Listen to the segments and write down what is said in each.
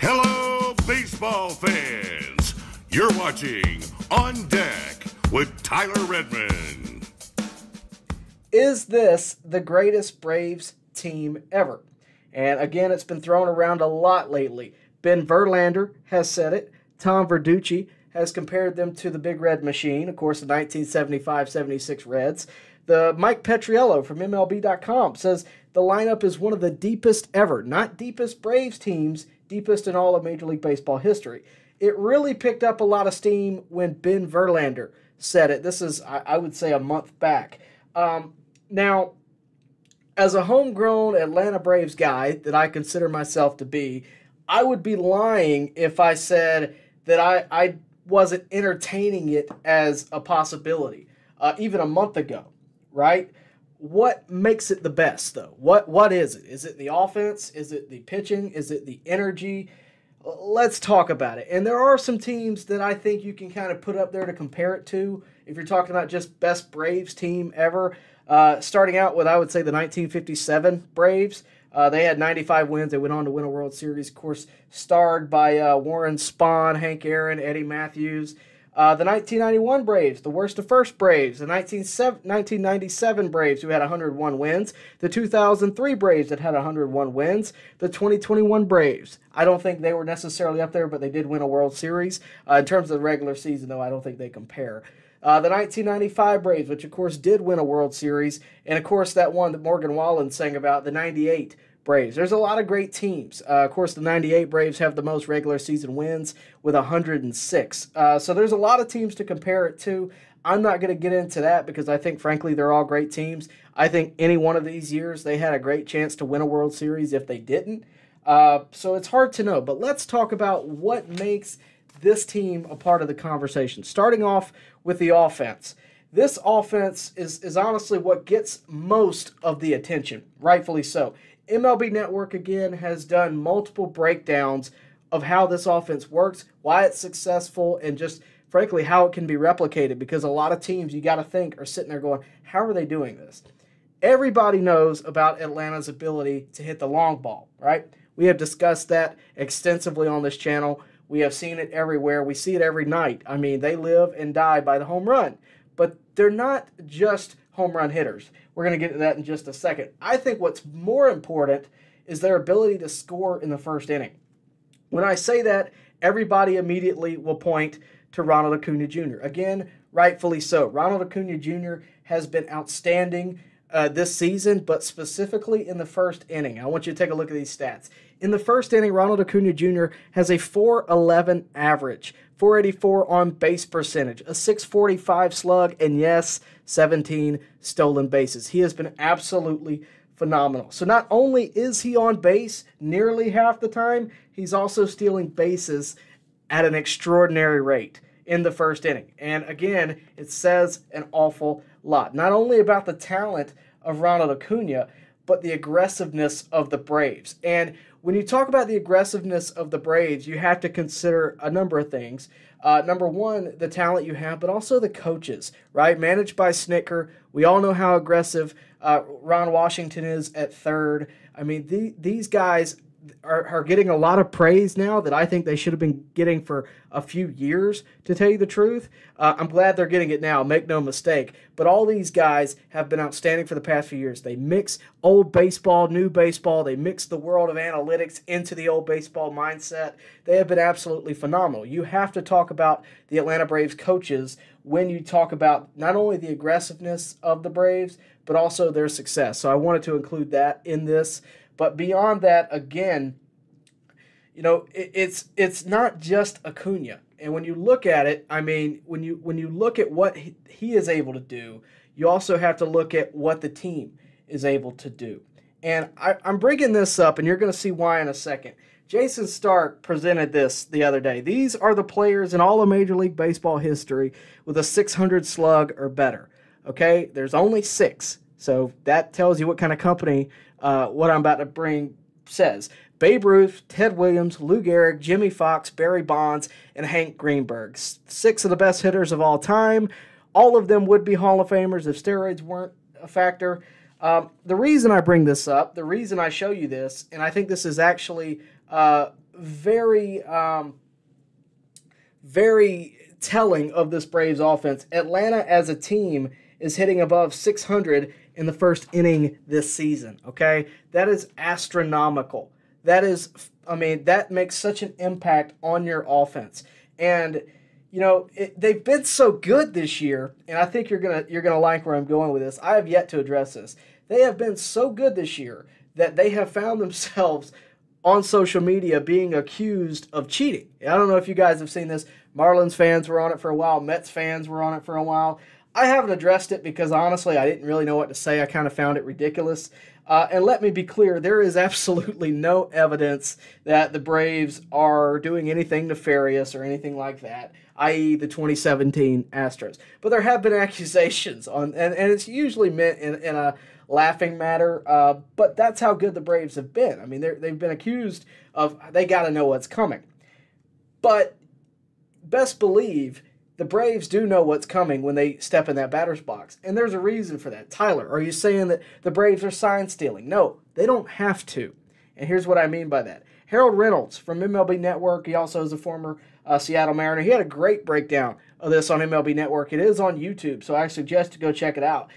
Hello, baseball fans. You're watching On Deck with Tyler Redmond. Is this the greatest Braves team ever? And again, it's been thrown around a lot lately. Ben Verlander has said it. Tom Verducci has compared them to the Big Red Machine, of course, the 1975-76 Reds. The Mike Petriello from MLB.com says the lineup is one of the deepest ever. Not deepest Braves teams, deepest in all of Major League Baseball history. It really picked up a lot of steam when Ben Verlander said it. This is, I would say, a month back. Now, as a homegrown Atlanta Braves guy that I consider myself to be, I would be lying if I said that I wasn't entertaining it as a possibility, even a month ago, right? What makes it the best, though? What is it? Is it the offense? Is it the pitching? Is it the energy? Let's talk about it. And there are some teams that I think you can kind of put up there to compare it to if you're talking about just best Braves team ever. Starting out with, I would say, the 1957 Braves. They had 95 wins. They went on to win a World Series, of course, starred by Warren Spahn, Hank Aaron, Eddie Mathews. The 1991 Braves, the worst of first Braves. The 1997 Braves, who had 101 wins. The 2003 Braves that had 101 wins. The 2021 Braves. I don't think they were necessarily up there, but they did win a World Series. In terms of the regular season, though, I don't think they compare. The 1995 Braves, which, of course, did win a World Series. And, of course, that one that Morgan Wallen sang about, the 98 Braves. There's a lot of great teams. Of course, the 98 Braves have the most regular season wins with 106. So there's a lot of teams to compare it to. I'm not going to get into that because I think, frankly, they're all great teams. I think any one of these years they had a great chance to win a World Series if they didn't. So it's hard to know. But let's talk about what makes this team a part of the conversation. Starting off with the offense. This offense is honestly what gets most of the attention, rightfully so. MLB Network, again, has done multiple breakdowns of how this offense works, why it's successful, and just, frankly, how it can be replicated, because a lot of teams, you got to think, are sitting there going, how are they doing this? Everybody knows about Atlanta's ability to hit the long ball, right? We have discussed that extensively on this channel. We have seen it everywhere. We see it every night. I mean, they live and die by the home run. But they're not just home run hitters. We're going to get to that in just a second. I think what's more important is their ability to score in the first inning. When I say that, everybody immediately will point to Ronald Acuna Jr. Again, rightfully so. Ronald Acuna Jr. has been outstanding this season, but specifically in the first inning. I want you to take a look at these stats. In the first inning, Ronald Acuna Jr. has a .411 average, .484 on base percentage, a .645 slug, and yes, 17 stolen bases. He has been absolutely phenomenal. So not only is he on base nearly half the time, he's also stealing bases at an extraordinary rate in the first inning. And again, it says an awful lot. Not only about the talent of Ronald Acuna, but the aggressiveness of the Braves. And when you talk about the aggressiveness of the Braves, you have to consider a number of things. Number one, the talent you have, but also the coaches, right? Managed by Snicker. We all know how aggressive Ron Washington is at third. I mean, these guys are getting a lot of praise now that I think they should have been getting for a few years, to tell you the truth. I'm glad they're getting it now, make no mistake. But all these guys have been outstanding for the past few years. They mix old baseball, new baseball. They mix the world of analytics into the old baseball mindset. They have been absolutely phenomenal. You have to talk about the Atlanta Braves coaches when you talk about not only the aggressiveness of the Braves, but also their success. So I wanted to include that in this. But beyond that, again, you know, it's not just Acuna. And when you look at it, I mean, when you look at what he is able to do, you also have to look at what the team is able to do. And I'm bringing this up, and you're going to see why in a second. Jason Stark presented this the other day. These are the players in all of Major League Baseball history with a 600 slug or better. Okay? There's only 6. So that tells you what kind of company what I'm about to bring says. Babe Ruth, Ted Williams, Lou Gehrig, Jimmy Fox, Barry Bonds, and Hank Greenberg. 6 of the best hitters of all time. All of them would be Hall of Famers if steroids weren't a factor. The reason I bring this up, the reason I show you this, and I think this is actually very, very telling of this Braves offense. Atlanta as a team is hitting above 600 in the first inning this season, okay? That is astronomical. That makes such an impact on your offense. And, they've been so good this year, and I think you're gonna like where I'm going with this. I have yet to address this. They have been so good this year that they have found themselves on social media being accused of cheating. I don't know if you guys have seen this. Marlins fans were on it for a while. Mets fans were on it for a while. I haven't addressed it because, honestly, I didn't really know what to say. I kind of found it ridiculous. And let me be clear, there is absolutely no evidence that the Braves are doing anything nefarious or anything like that, i.e. the 2017 Astros. But there have been accusations, and it's usually meant in a laughing matter, but that's how good the Braves have been. I mean, they've been accused of, they got to know what's coming. But best believe the Braves do know what's coming when they step in that batter's box, and there's a reason for that. Tyler, are you saying that the Braves are sign stealing? No, they don't have to, and here's what I mean by that. Harold Reynolds from MLB Network, he also is a former Seattle Mariner. He had a great breakdown of this on MLB Network. It is on YouTube, so I suggest to go check it out.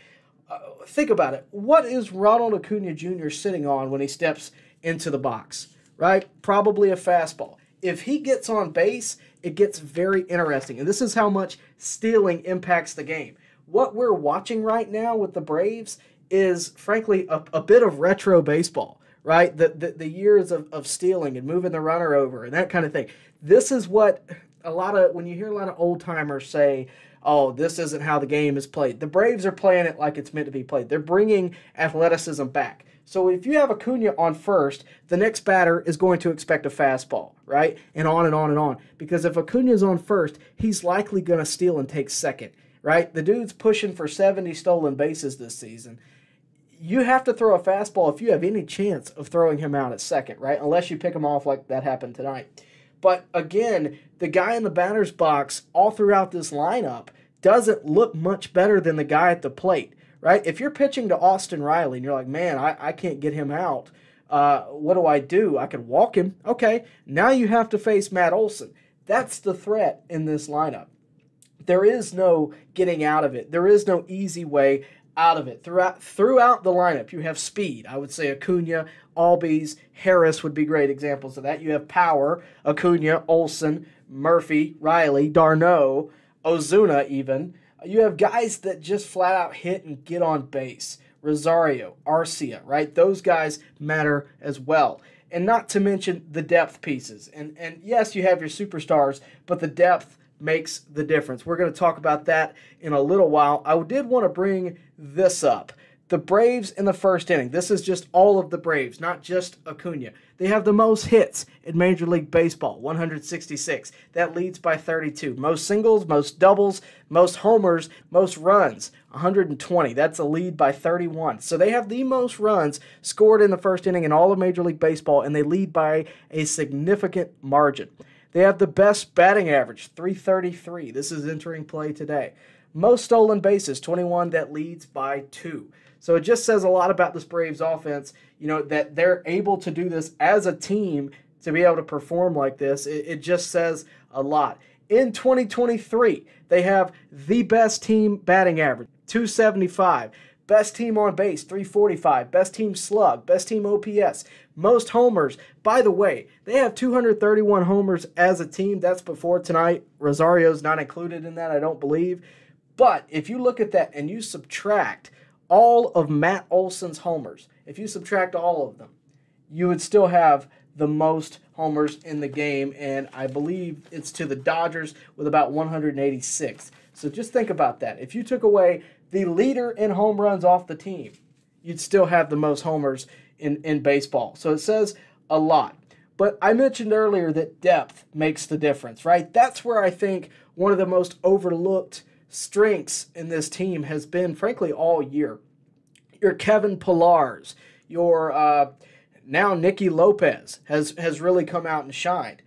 Think about it. What is Ronald Acuna Jr. sitting on when he steps into the box, right? Probably a fastball. If he gets on base, it gets very interesting. And this is how much stealing impacts the game. What we're watching right now with the Braves is, frankly, a bit of retro baseball, right? The years of stealing and moving the runner over and that kind of thing. This is what when you hear a lot of old-timers say, oh, this isn't how the game is played. The Braves are playing it like it's meant to be played. They're bringing athleticism back. So if you have Acuna on first, the next batter is going to expect a fastball, right? And on and on and on. Because if Acuna's on first, he's likely going to steal and take second, right? The dude's pushing for 70 stolen bases this season. You have to throw a fastball if you have any chance of throwing him out at second, right? Unless you pick him off like that happened tonight. But again, the guy in the batter's box all throughout this lineup doesn't look much better than the guy at the plate. Right? If you're pitching to Austin Riley and you're like, man, I can't get him out, what do? I can walk him. Okay, now you have to face Matt Olson. That's the threat in this lineup. There is no getting out of it. There is no easy way out of it. Throughout the lineup, you have speed. I would say Acuna, Albies, Harris would be great examples of that. You have power, Acuna, Olson, Murphy, Riley, d'Arnaud, Ozuna even. You have guys that just flat out hit and get on base. Rosario, Arcia, right? Those guys matter as well. And not to mention the depth pieces. And yes, you have your superstars, but the depth makes the difference. We're going to talk about that in a little while. I did want to bring this up. The Braves in the first inning. This is just all of the Braves, not just Acuna. They have the most hits in Major League Baseball, 166. That leads by 32. Most singles, most doubles, most homers, most runs, 120. That's a lead by 31. So they have the most runs scored in the first inning in all of Major League Baseball, and they lead by a significant margin. They have the best batting average, 333. This is entering play today. Most stolen bases, 21. That leads by 2. So it just says a lot about this Braves offense, that they're able to do this as a team to be able to perform like this. It just says a lot. In 2023, they have the best team batting average, 275. Best team on base, 345. Best team slug, best team OPS, most homers. By the way, they have 231 homers as a team. That's before tonight. Rosario's not included in that, I don't believe. But if you look at that and you subtract all of Matt Olson's homers, if you subtract all of them, you would still have the most homers in the game, and I believe it's to the Dodgers with about 186. So just think about that. If you took away the leader in home runs off the team, you'd still have the most homers in baseball. So it says a lot. But I mentioned earlier that depth makes the difference, right? That's where I think one of the most overlooked strengths in this team has been, frankly, all year. Your Kevin Pillars, your now Nicky Lopez has really come out and shined.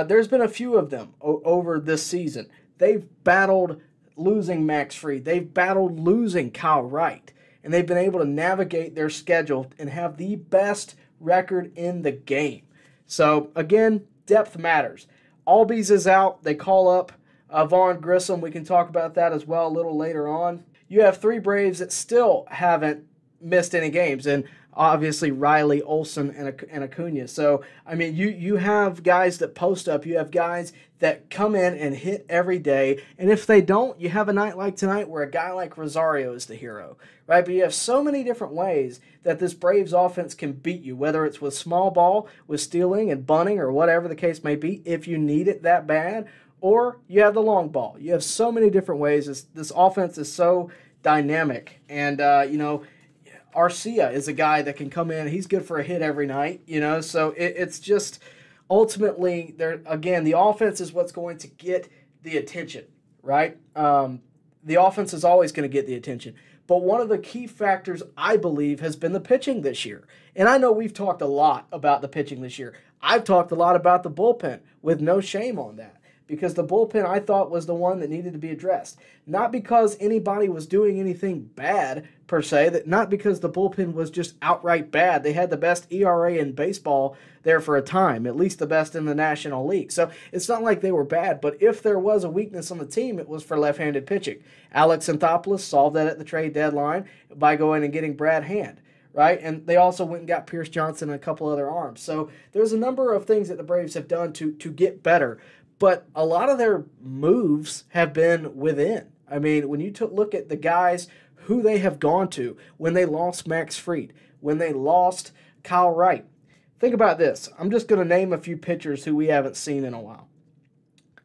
There's been a few of them over this season. They've battled losing Max Fried. They've battled losing Kyle Wright. And they've been able to navigate their schedule and have the best record in the game. So, again, depth matters. Albies is out. They call up Vaughn Grissom. We can talk about that as well a little later on. You have 3 Braves that still haven't missed any games, and obviously Riley, Olsen, and Acuna. So, I mean, you have guys that post up. You have guys that come in and hit every day. And if they don't, you have a night like tonight where a guy like Rosario is the hero, right? But you have so many different ways that this Braves offense can beat you, whether it's with small ball, with stealing and bunting, or whatever the case may be, if you need it that bad, or you have the long ball. You have so many different ways. This offense is so dynamic. And, Arcia is a guy that can come in. He's good for a hit every night, So it's just ultimately, again, the offense is what's going to get the attention, right? The offense is always going to get the attention. But one of the key factors, I believe, has been the pitching this year. And I know we've talked a lot about the pitching this year. I've talked a lot about the bullpen, with no shame on that, because the bullpen, I thought, was the one that needed to be addressed. Not because anybody was doing anything bad, per se, not because the bullpen was just outright bad. They had the best ERA in baseball there for a time, at least the best in the National League. So it's not like they were bad, but if there was a weakness on the team, it was for left-handed pitching. Alex Anthopoulos solved that at the trade deadline by going and getting Brad Hand, right? And they also went and got Pierce Johnson and a couple other arms. So there's a number of things that the Braves have done to get better, but a lot of their moves have been within. I mean, when you look at the guys who they have gone to, when they lost Max Fried, when they lost Kyle Wright. Think about this. I'm just going to name a few pitchers who we haven't seen in a while.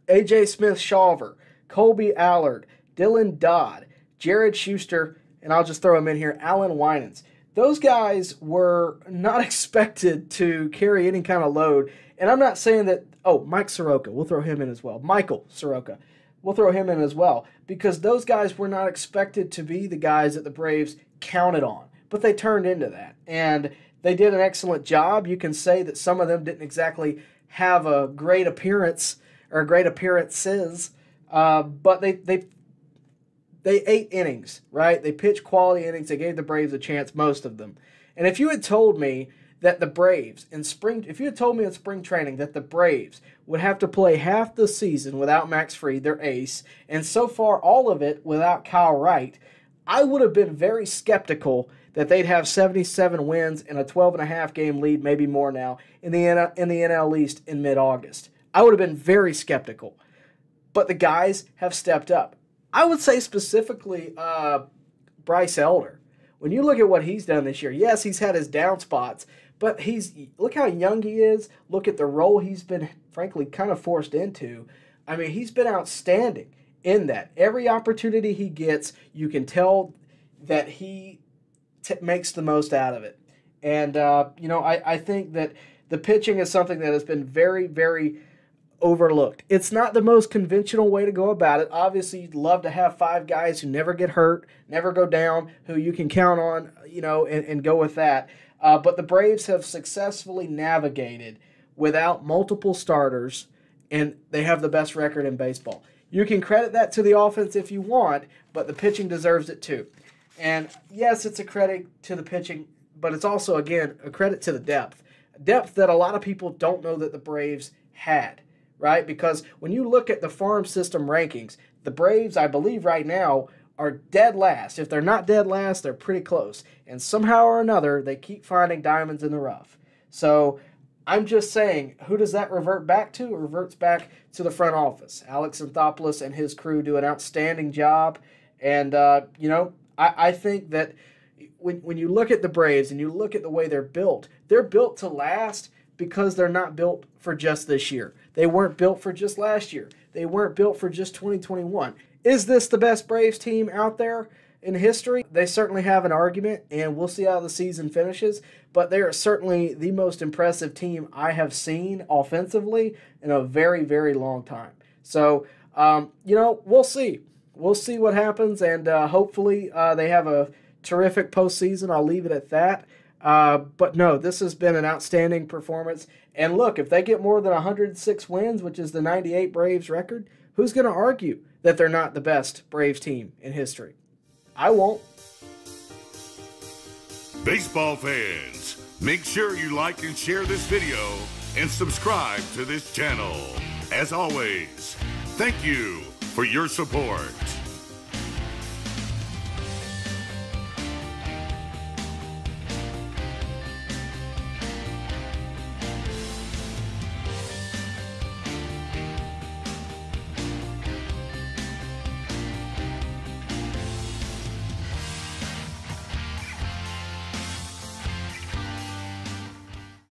A.J. Smith-Shawver, Colby Allard, Dylan Dodd, Jared Schuster, and I'll just throw him in here, Alan Winans. Those guys were not expected to carry any kind of load. And I'm not saying that, Mike Soroka, we'll throw him in as well. Michael Soroka, we'll throw him in as well. Because those guys were not expected to be the guys that the Braves counted on. But they turned into that. And they did an excellent job. You can say that some of them didn't exactly have a great appearance or great appearances. But they 8 innings, right? They pitched quality innings. They gave the Braves a chance, most of them. And if you had told me that the Braves in spring training that the Braves would have to play half the season without Max Fried, their ace, and so far all of it without Kyle Wright, I would have been very skeptical that they'd have 77 wins and a 12.5 game lead, maybe more now, in the NL East in mid-August. I would have been very skeptical. But the guys have stepped up. I would say specifically Bryce Elder. When you look at what he's done this year, yes, he's had his down spots, but look how young he is. Look at the role he's been, frankly, kind of forced into. I mean, he's been outstanding in that. Every opportunity he gets, you can tell that he makes the most out of it. And, I think that the pitching is something that has been very, very overlooked. It's not the most conventional way to go about it. Obviously, you'd love to have 5 guys who never get hurt, never go down, who you can count on, and go with that. But the Braves have successfully navigated without multiple starters, and they have the best record in baseball. You can credit that to the offense if you want, but the pitching deserves it too. And yes, it's a credit to the pitching, but it's also, again, a credit to the depth. Depth that a lot of people don't know that the Braves had, right? Because when you look at the farm system rankings, the Braves, I believe right now, are dead last. If they're not dead last, they're pretty close. And somehow or another, they keep finding diamonds in the rough. So I'm just saying, who does that revert back to? It reverts back to the front office. Alex Anthopoulos and his crew do an outstanding job. And, I think that when you look at the Braves and you look at the way they're built to last because they're not built for just this year. They weren't built for just last year. They weren't built for just 2021. Is this the best Braves team out there in history? They certainly have an argument, and we'll see how the season finishes. But they are certainly the most impressive team I have seen offensively in a very, very long time. So, we'll see. We'll see what happens, and hopefully they have a terrific postseason. I'll leave it at that. But no, this has been an outstanding performance. And look, if they get more than 106 wins, which is the 98 Braves record, who's going to argue that they're not the best Braves team in history? I won't. Baseball fans, make sure you like and share this video and subscribe to this channel. As always, thank you for your support.